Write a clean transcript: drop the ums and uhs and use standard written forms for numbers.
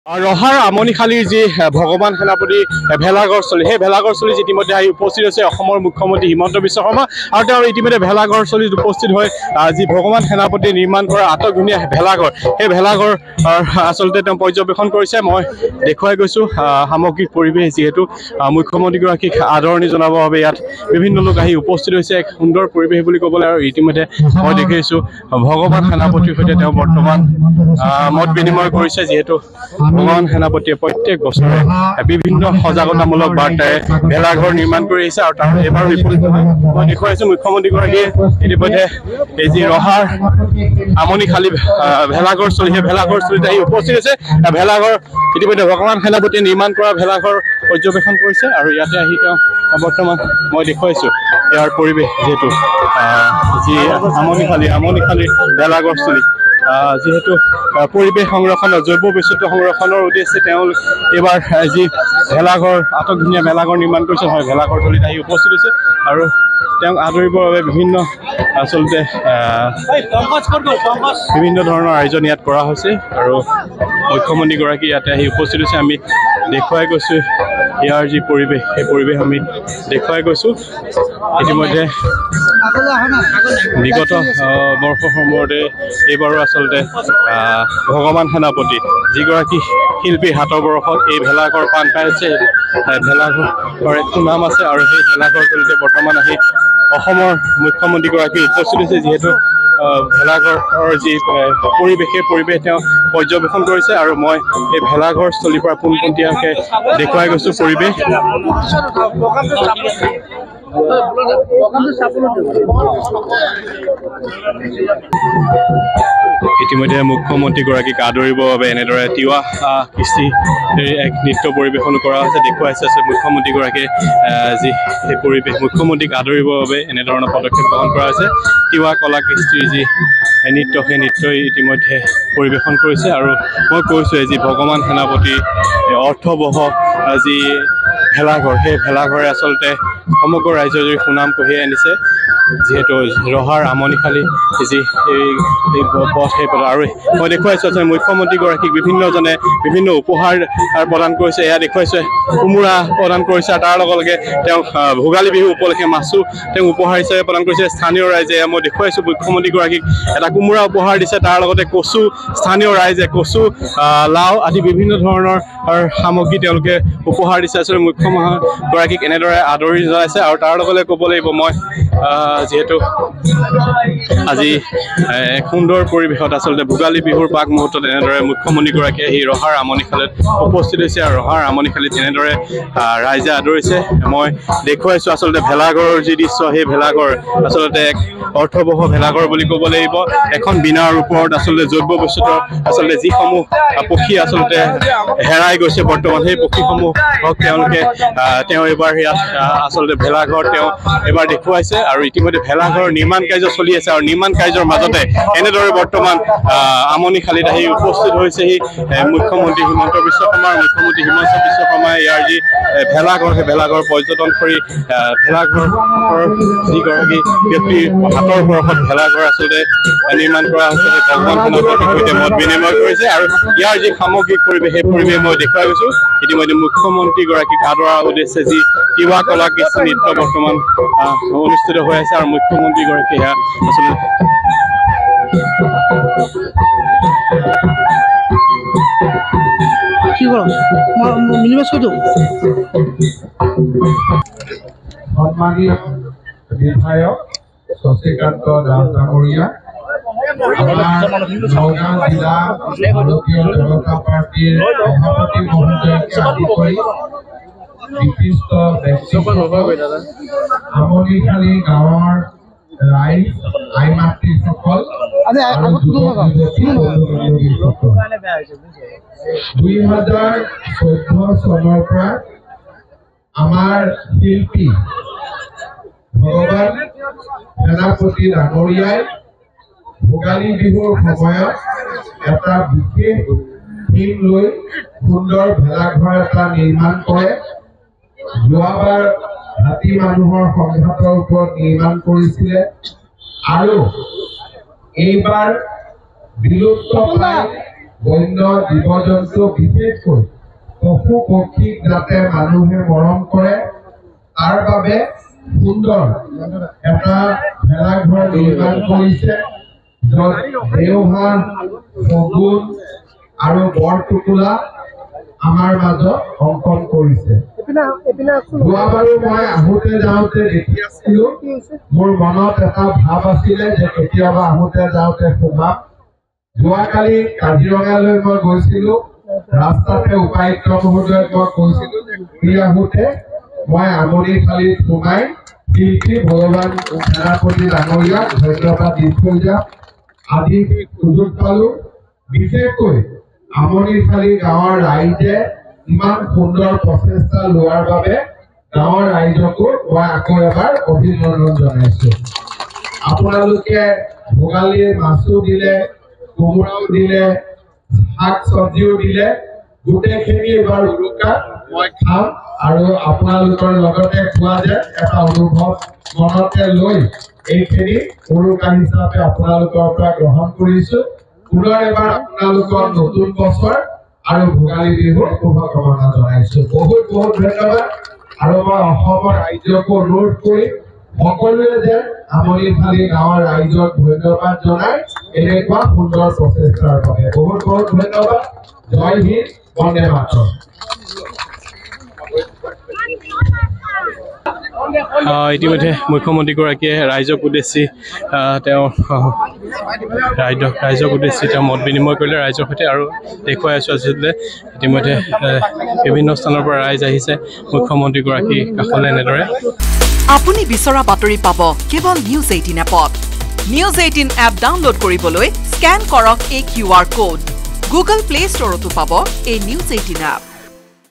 ৰহাৰ আমনিশালীৰ যি ভগৱান সেনাপতি ভেলাঘৰস্থলী সেই ভেলাঘৰস্থলীত ইতিমধ্যে আহি উপস্থিত হৈছে অসমৰ মুখ্যমন্ত্ৰী হিমন্ত বিশ্ব শৰ্মা আৰু তেওঁ ইতিমধ্যে ভেলাঘৰস্থলীত উপস্থিত হৈ যি ভগৱান সেনাপতি নিৰ্মাণ কৰা আটকধুনীয়া ভেলাঘৰ সেই ভেলাঘৰ আচলতে তেওঁ পৰ্যবেক্ষণ কৰিছে। মই দেখুৱাই গৈছোঁ সামগ্ৰিক পৰিৱেশ যিহেতু মুখ্যমন্ত্ৰীগৰাকীক আদৰণি জনাবৰ বাবে ইয়াত বিভিন্ন লোক আহি উপস্থিত হৈছে। এক সুন্দৰ পৰিৱেশ বুলি ক'বলৈ আৰু ইতিমধ্যে মই দেখিছোঁ ভগৱান সেনাপতিৰ সৈতে তেওঁ বৰ্তমান মত বিনিময় কৰিছে। যিহেতু ভগৱান সেনাপতিয়ে প্ৰত্যেক বছৰে বিভিন্ন সজাগতামূলক বাৰ্তাৰে ভেলাঘৰ নিৰ্মাণ কৰি আহিছে আৰু তাৰ এইবাৰ মই দেখুৱাইছোঁ মুখ্যমন্ত্ৰীগৰাকীয়ে ইতিমধ্যে এই যি ৰহাৰ আমনিশালী ভেলাঘৰস্থলী সেই ভেলাঘৰস্থলীত আহি উপস্থিত হৈছে। ভেলাঘৰ ইতিমধ্যে ভগৱান সেনাপতিয়ে নিৰ্মাণ কৰা ভেলাঘৰ পৰ্যবেক্ষণ কৰিছে আৰু ইয়াতে আহি তেওঁ বৰ্তমান মই দেখুৱাইছোঁ ইয়াৰ পৰিৱেশ যিহেতু যি আমনিশালী ভেলাঘৰস্থলী যিহেতু পৰিৱেশ সংৰক্ষণৰ জৈৱ বৈচিত্ৰ্য সংৰক্ষণৰ উদ্দেশ্যে তেওঁ এইবাৰ যি ভেলাঘৰ আটকধুনীয়া ভেলাঘৰ নিৰ্মাণ কৰিছে হয় ভেলাঘৰস্থলীত আহি উপস্থিত হৈছে আৰু তেওঁক আদৰিবৰ বাবে আচলতে বিভিন্ন ধৰণৰ আয়োজন ইয়াত কৰা হৈছে আৰু মুখ্যমন্ত্ৰীগৰাকী ইয়াতে আহি উপস্থিত হৈছে। আমি দেখুৱাই গৈছোঁ ইয়াৰ যি পৰিৱেশ সেই পৰিৱেশ আমি দেখুৱাই গৈছোঁ। ইতিমধ্যে বিগত বৰ্ষসমূহতে এইবাৰো আচলতে ভগৱান সেনাপতি যিগৰাকী শিল্পীৰ হাতৰ বৰষত এই ভেলাঘৰ পাণ পাই হৈছে। ভেলাঘৰৰ এক সুনাম আছে আৰু সেই ভেলাঘৰস্থলীতে বৰ্তমান আহি অসমৰ মুখ্যমন্ত্ৰীগৰাকী উপস্থিত হৈছে। যিহেতু ভেলাঘৰৰ যি পৰিৱেশ সেই পৰিৱেশ তেওঁ পৰ্যবেক্ষণ কৰিছে আৰু মই এই ভেলাঘৰস্থলীৰ পৰা পোনপটীয়াকৈ দেখুৱাই গৈছোঁ পৰিৱেশ। ইতিমধ্যে মুখ্যমন্ত্ৰীগৰাকীক আদৰিবৰ বাবে এনেদৰে তিৱা কৃষ্টিৰ এক নৃত্য পৰিৱেশন কৰা হৈছে। দেখুৱাইছে মুখ্যমন্ত্ৰীগৰাকীয়ে যি সেই পৰিৱেশ মুখ্যমন্ত্ৰীক আদৰিবৰ বাবে এনেধৰণৰ পদক্ষেপ গ্ৰহণ কৰা হৈছে। তিৱা কলা কৃষ্টিৰ যি নৃত্য সেই নৃত্যই ইতিমধ্যে পৰিৱেশন কৰিছে আৰু মই কৈছোঁ যি ভগৱান সেনাপতিৰ অৰ্থবহ যি ভেলাঘৰ সেই ভেলাঘৰে আচলতে সমগ্ৰ ৰাজ্যৰ যি সুনাম কঢ়িয়াই আনিছে। যিহেতু ৰহাৰ আমনিশালী যি এই পথ সেই পথ আৰু মই দেখুৱাইছোঁ আচলতে মুখ্যমন্ত্ৰীগৰাকীক বিভিন্নজনে বিভিন্ন উপহাৰ প্ৰদান কৰিছে। এয়া দেখুৱাইছোঁ কোমোৰা প্ৰদান কৰিছে আৰু তাৰ লগে লগে তেওঁক ভোগালী বিহু উপলক্ষে মাছো তেওঁক উপহাৰ হিচাপে প্ৰদান কৰিছে স্থানীয় ৰাইজে। মই দেখুৱাইছোঁ মুখ্যমন্ত্ৰীগৰাকীক এটা কোমোৰা উপহাৰ দিছে, তাৰ লগতে কচু স্থানীয় ৰাইজে কচু লাও আদি বিভিন্ন ধৰণৰ সামগ্ৰী তেওঁলোকে উপহাৰ দিছে। আচলতে মুখ্যমন্ত্ৰীগৰাকীক এনেদৰে আদৰি জনাইছে আৰু তাৰ লগে লগে ক'ব লাগিব মই যিহেতু আজি এক সুন্দৰ পৰিৱেশত আচলতে ভোগালী বিহুৰ প্ৰাক মুহূৰ্তত এনেদৰে মুখ্যমন্ত্ৰীগৰাকীয়ে এই ৰহাৰ আমনিশালীত উপস্থিত হৈছে আৰু ৰহাৰ আমনিশালীত এনেদৰে ৰাইজে আদৰিছে। মই দেখুৱাইছোঁ আচলতে ভেলাঘৰৰ যি দৃশ্য সেই ভেলাঘৰ আচলতে এক অৰ্থবহ ভেলাঘৰ বুলি ক'ব লাগিব। এখন বিনাৰ ওপৰত আচলতে জৈৱ বৈচিত্ৰ্য আচলতে যিসমূহ পক্ষী আচলতে হেৰাই গৈছে বৰ্তমান সেই পক্ষীসমূহক তেওঁ এইবাৰ ইয়াত আচলতে ভেলাঘৰ তেওঁ এবাৰ দেখুৱাইছে আৰু ইতিমধ্যে ভেলাঘৰৰ নিৰ্মাণ কাৰ্য চলি আছে আৰু নিৰ্মাণ কাৰ্যৰ মাজতে এনেদৰে বৰ্তমান আমনিশালীত আহি উপস্থিত হৈছেহি মুখ্যমন্ত্ৰী হিমন্ত বিশ্ব শৰ্মা। মুখ্যমন্ত্ৰী হিমন্ত বিশ্ব শৰ্মাই ইয়াৰ যি ভেলাঘৰ সেই ভেলাঘৰ পৰ্যটন কৰি ভেলাঘৰৰ যিগৰাকী ব্যক্তিৰ হাতৰ বৰষত ভেলাঘৰ আচলতে নিৰ্মাণ কৰা হৈছে সেই ভগৱান সেনাপতিৰ সৈতে মত বিনিময় কৰিছে আৰু ইয়াৰ যি সামগ্ৰিক পৰিৱেশ সেই পৰিৱেশ মই দেখুৱাই গৈছোঁ। ইতিমধ্যে মুখ্যমন্ত্ৰীগৰাকীক আদৰাৰ উদ্দেশ্যে যি তিৱা কলা কৃষ্টি নৃত্য বৰ্তমান অনুষ্ঠিত হৈ আছে আৰু মুখ্যমন্ত্ৰীগৰাকী সেয়া আচলতে বিধায়ক শশীকান্ত দাস ডাঙৰীয়া, নগাঁও জিলা ভাৰতীয় জনতা পাৰ্টীৰ সভাপতি মহোদয়কে আদি কৰি বিশিষ্ট ব্যক্তিসকল, আমনিশালী গাঁৱৰ ৰাইজ, আই মাতৃসকল আৰু যুৱক যুৱতীসকল 2014 চনৰ পৰা আমাৰ শিল্পী ভগৱান সেনাপতি ডাঙৰীয়াই ভোগালী বিহুৰ সময়ত এটা বিশেষ থিম লৈ সুন্দৰ ভেলাঘৰ এটা নিৰ্মাণ কৰে। যোৱাবাৰ হাতী মানুহৰ সংঘাতৰ ওপৰত নিৰ্মাণ কৰিছিলে আৰু এইবাৰ বিলুপ্ত প্ৰায় বন্য জীৱ-জন্তু বিশেষকৈ পশু পক্ষীক যাতে মানুহে মৰম কৰে তাৰ বাবে সুন্দৰ এটা ভেলাঘৰ নিৰ্মাণ কৰিছে য'ত দেওহাঁহ শগুন আৰু বৰটোকোলা আমাৰ মাজত অংকন কৰিছে যোৱাবাৰো মই আহোঁতে যাওঁতে দেখি আছিলো মোৰ মনত এটা ভাৱ আছিলে যে কেতিয়াবা আহোঁতে যাওঁতে সোমাম যোৱাকালি কাজিৰঙালৈ মই গৈছিলো ৰাস্তাতে উপায়ুক্ত মহোদয়ক মই কৈছিলো যে ঘূৰি আহোঁতে মই আমৰিশালীত সোমাই শিল্পী ভগৱান সেনাপতি ডাঙৰীয়াক ধন্যবাদ দি থৈ যাম আদি সুযোগ পালো বিশেষকৈ আমৰিশালী গাঁৱৰ ৰাইজে ইমান সুন্দৰ প্ৰচেষ্টা লোৱাৰ বাবে গাঁৱৰ ৰাইজকো মই আকৌ এবাৰ অভিনন্দন জনাইছো আপোনালোকে ভোগালীৰ মাছো দিলে কোমোৰাও দিলে শাক চব্জিও দিলে গোটেইখিনি এবাৰ উৰুকাত মই খাম আৰু আপোনালোকৰ লগতে খোৱা যে এটা অনুভৱ মনতে লৈ এইখিনি উৰুকা হিচাপে আপোনালোকৰ পৰা গ্ৰহণ কৰিছো পুনৰ এবাৰ আপোনালোকৰ নতুন বছৰ আৰু ভোগালী বিহুৰ শুভকামনা জনাইছো বহুত বহুত ধন্যবাদ আৰু মই অসমৰ ৰাইজকো অনুৰোধ কৰি সকলোৱে যে আমৰিশালী গাঁৱৰ ৰাইজক ধন্যবাদ জনাই এনেকুৱা সুন্দৰ প্ৰচেষ্টাৰ বাবে বহুত বহুত ধন্যবাদ জয় হিন্দ বন্দে মাতৰম ইতিমধ্যে মুখ্যমন্ত্ৰীগৰাকীয়ে ৰাইজক উদ্দেশ্যি ৰাইজক উদ্দেশ্যি তেওঁ মত বিনিময় কৰিলে ৰাইজৰ সৈতে আৰু দেখুৱাই আছোঁ আছিলে ইতিমধ্যে বিভিন্ন স্থানৰ পৰা ৰাইজ আহিছে মুখ্যমন্ত্ৰীগৰাকী কাষলৈ এনেদৰে আপুনি বিচৰা বাতৰি পাব কেৱল নিউজ 18 এপত নিউজ 18 এপ ডাউনলোড কৰিবলৈ স্কেন কৰক এই QR কোড গুগল প্লে ষ্টৰতো পাব এই নিউজ 18 এপ